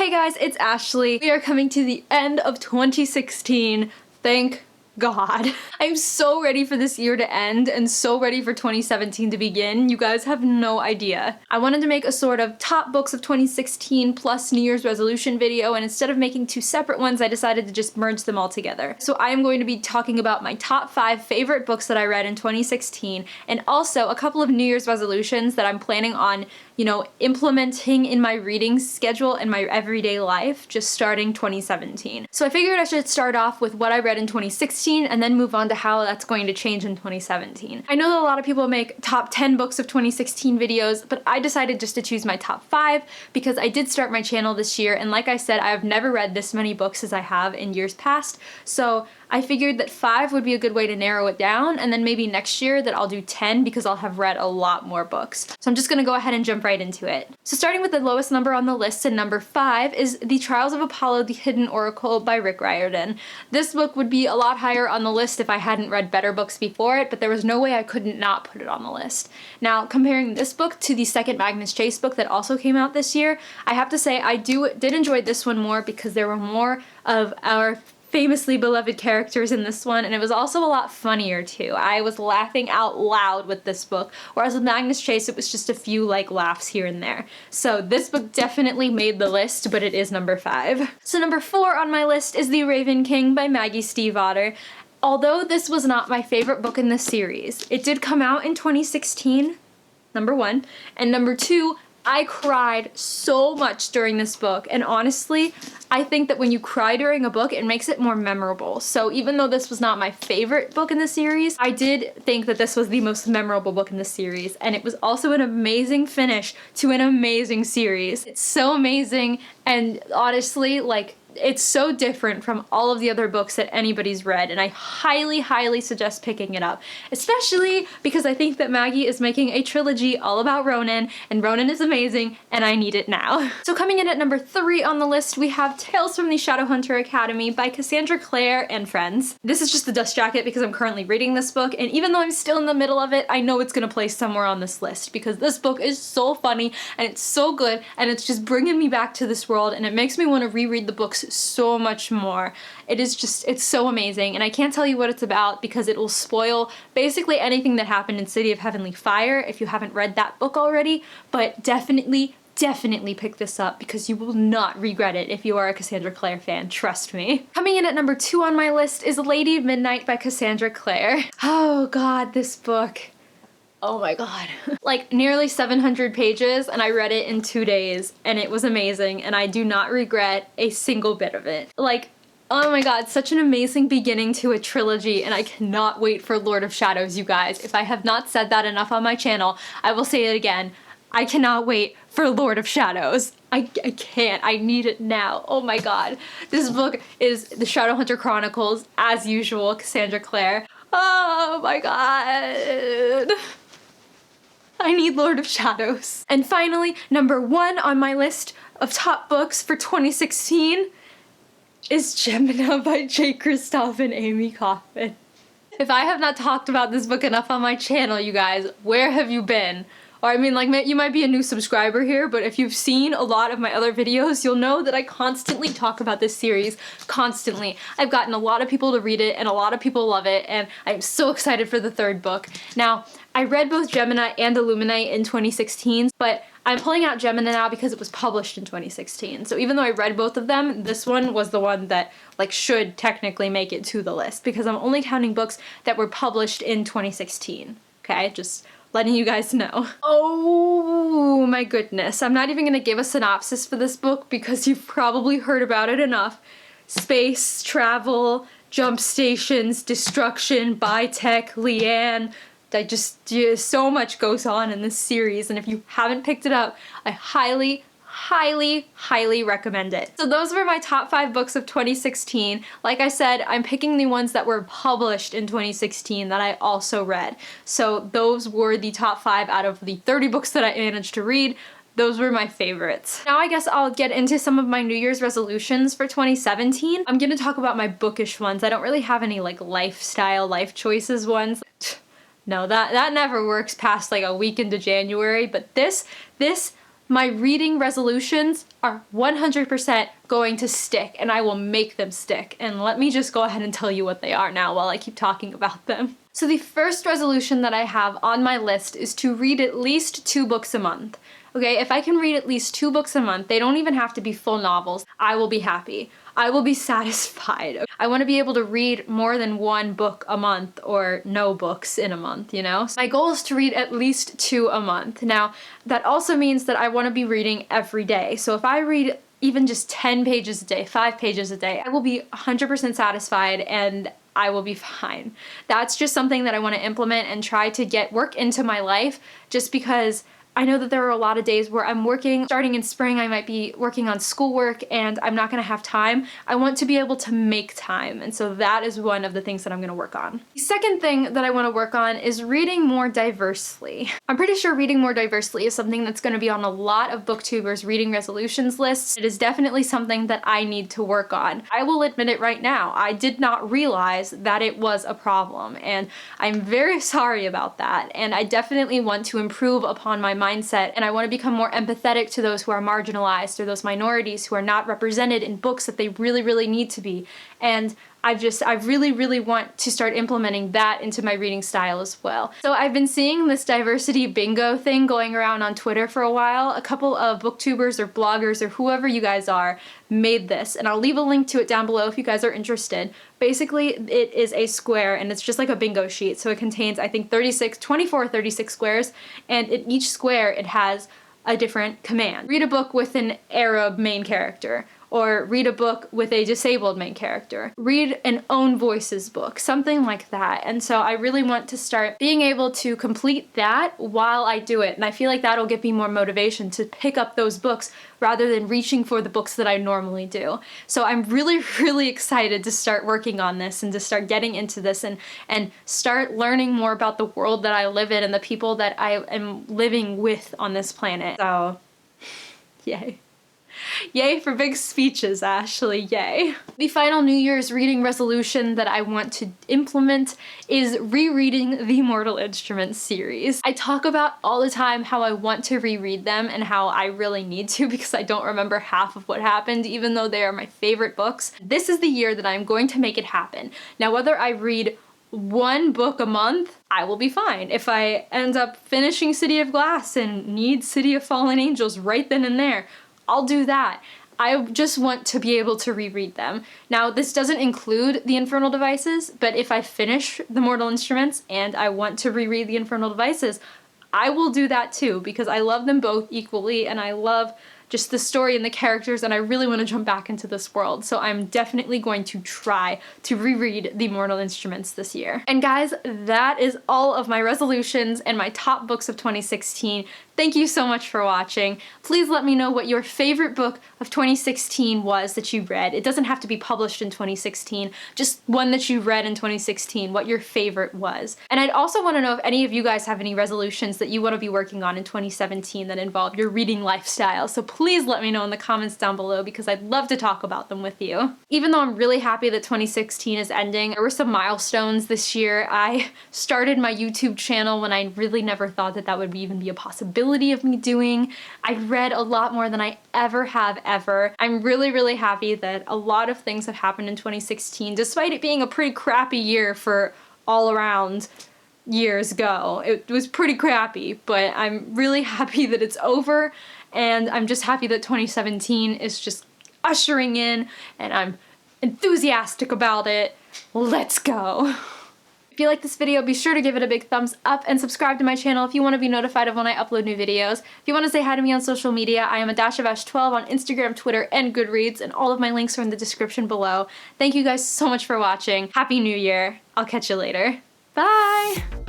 Hey guys, it's Ashley. We are coming to the end of 2016. Thank God. I'm so ready for this year to end and so ready for 2017 to begin. You guys have no idea. I wanted to make a sort of top books of 2016 plus New Year's resolution video, and instead of making two separate ones, I decided to just merge them all together. So I am going to be talking about my top 5 favorite books that I read in 2016, and also a couple of New Year's resolutions that I'm planning on, implementing in my reading schedule and my everyday life just starting 2017. So I figured I should start off with what I read in 2016 and then move on to how that's going to change in 2017. I know that a lot of people make top 10 books of 2016 videos, but I decided just to choose my top 5 because I did start my channel this year, and like I said, I have never read this many books as I have in years past, so I figured that 5 would be a good way to narrow it down, and then maybe next year that I'll do 10 because I'll have read a lot more books. So I'm just gonna go ahead and jump right into it. So starting with the lowest number on the list, and number 5 is The Trials of Apollo the Hidden Oracle by Rick Riordan. This book would be a lot higher on the list if I hadn't read better books before it, but there was no way I couldn't not put it on the list. Now, comparing this book to the second Magnus Chase book that also came out this year, I have to say I did enjoy this one more because there were more of our famously beloved characters in this one, and it was also a lot funnier too. I was laughing out loud with this book, whereas with Magnus Chase it was just a few laughs here and there. So this book definitely made the list, but it is number 5. So number 4 on my list is The Raven King by Maggie Stiefvater. Although this was not my favorite book in the series, it did come out in 2016, number 1, and number 2, I cried so much during this book, and honestly, I think that when you cry during a book, it makes it more memorable. So even though this was not my favorite book in the series, I did think that this was the most memorable book in the series, and it was also an amazing finish to an amazing series. It's so amazing, and honestly, it's so different from all of the other books that anybody's read, and I highly, highly suggest picking it up. Especially because I think that Maggie is making a trilogy all about Ronan, and Ronan is amazing, and I need it now. So coming in at number 3 on the list, we have Tales from the Shadowhunter Academy by Cassandra Clare and friends. This is just the dust jacket because I'm currently reading this book, and even though I'm still in the middle of it, I know it's gonna place somewhere on this list because this book is so funny, and it's so good, and it's just bringing me back to this world, and it makes me want to reread the books so much more. It's so amazing, and I can't tell you what it's about because it will spoil basically anything that happened in City of Heavenly Fire if you haven't read that book already, but definitely pick this up because you will not regret it if you are a Cassandra Clare fan, trust me. Coming in at number 2 on my list is Lady of Midnight by Cassandra Clare. Oh god, this book. Oh my god. Nearly 700 pages, and I read it in 2 days, and it was amazing, and I do not regret a single bit of it. Oh my god, such an amazing beginning to a trilogy, and I cannot wait for Lord of Shadows, you guys. If I have not said that enough on my channel, I will say it again. I cannot wait for Lord of Shadows. I can't. I need it now. Oh my god. This book is The Shadowhunter Chronicles, as usual, Cassandra Clare. Oh my god. I need Lord of Shadows. And finally, number 1 on my list of top books for 2016 is Gemina by Jay Kristoff and Amy Kaufman. If I have not talked about this book enough on my channel, you guys, where have you been? Or I mean, you might be a new subscriber here, but if you've seen a lot of my other videos, you'll know that I constantly talk about this series, constantly. I've gotten a lot of people to read it, and a lot of people love it, and I'm so excited for the 3rd book. Now, I read both Gemina and Illuminate in 2016, but I'm pulling out Gemina now because it was published in 2016. So even though I read both of them, this one was the one that should technically make it to the list because I'm only counting books that were published in 2016. Okay, just letting you guys know. Oh my goodness. I'm not even gonna give a synopsis for this book because you've probably heard about it enough. Space, travel, jump stations, destruction, bi-tech, Leanne. So much goes on in this series, and if you haven't picked it up, I highly, highly recommend it. So those were my top 5 books of 2016. Like I said, I'm picking the ones that were published in 2016 that I also read. So those were the top 5 out of the 30 books that I managed to read. Those were my favorites. Now I guess I'll get into some of my New Year's resolutions for 2017. I'm gonna talk about my bookish ones. I don't really have any lifestyle, life choices ones. No, that never works past a week into January, but this my reading resolutions are 100% going to stick, and I will make them stick. And let me just go ahead and tell you what they are now while I keep talking about them. So the first resolution that I have on my list is to read at least 2 books a month. Okay, if I can read at least 2 books a month, they don't even have to be full novels, I will be happy. I will be satisfied. I want to be able to read more than 1 book a month or no books in a month, you know? So my goal is to read at least 2 a month. Now, that also means that I want to be reading every day. So if I read even just 10 pages a day, 5 pages a day, I will be 100% satisfied and I will be fine. That's just something that I want to implement and try to get work into my life, just because I know that there are a lot of days where I'm working. Starting in spring, I might be working on schoolwork and I'm not gonna have time. I want to be able to make time, and so that is one of the things that I'm gonna work on. The second thing that I wanna work on is reading more diversely. I'm pretty sure reading more diversely is something that's gonna be on a lot of booktubers' reading resolutions lists. It is definitely something that I need to work on. I will admit it right now, I did not realize that it was a problem, and I'm very sorry about that, and I definitely want to improve upon my mindset, and I want to become more empathetic to those who are marginalized or those minorities who are not represented in books that they really need to be. And I really want to start implementing that into my reading style as well. So I've been seeing this diversity bingo thing going around on Twitter for a while. A couple of booktubers or bloggers or whoever you guys are made this, and I'll leave a link to it down below if you guys are interested. Basically, it is a square, and it's just like a bingo sheet. So it contains, I think, 24 or 36 squares, and in each square it has a different command. Read a book with an Arab main character, or read a book with a disabled main character. Read an own voices book, something like that. And so I really want to start being able to complete that while I do it. And I feel like that'll give me more motivation to pick up those books rather than reaching for the books that I normally do. So I'm really excited to start working on this and to start getting into this and start learning more about the world that I live in and the people that I am living with on this planet. So, yay. Yay for big speeches, Ashley, yay. The final New Year's reading resolution that I want to implement is rereading the Mortal Instruments series. I talk about all the time how I want to reread them and how I really need to because I don't remember half of what happened, even though they are my favorite books. This is the year that I'm going to make it happen. Now, whether I read 1 book a month, I will be fine. If I end up finishing City of Glass and need City of Fallen Angels right then and there, I'll do that. I just want to be able to reread them. Now, this doesn't include the Infernal Devices, but if I finish the Mortal Instruments and I want to reread the Infernal Devices, I will do that too, because I love them both equally and I love just the story and the characters, and I really want to jump back into this world. So I'm definitely going to try to reread the Mortal Instruments this year. And guys, that is all of my resolutions and my top books of 2016. Thank you so much for watching. Please let me know what your favorite book of 2016 was that you read. It doesn't have to be published in 2016, just one that you read in 2016, what your favorite was. And I'd also want to know if any of you guys have any resolutions that you want to be working on in 2017 that involve your reading lifestyle. So please let me know in the comments down below because I'd love to talk about them with you. Even though I'm really happy that 2016 is ending, there were some milestones this year. I started my YouTube channel when I really never thought that that would even be a possibility of me doing. I read a lot more than I ever have ever. I'm really happy that a lot of things have happened in 2016, despite it being a pretty crappy year for all around years ago. It was pretty crappy, but I'm really happy that it's over, and I'm just happy that 2017 is just ushering in, and I'm enthusiastic about it. Let's go. If you like this video, be sure to give it a big thumbs up and subscribe to my channel if you want to be notified of when I upload new videos. If you want to say hi to me on social media, I am adashabash12 on Instagram, Twitter, and Goodreads, and all of my links are in the description below. Thank you guys so much for watching. Happy New Year. I'll catch you later. Bye!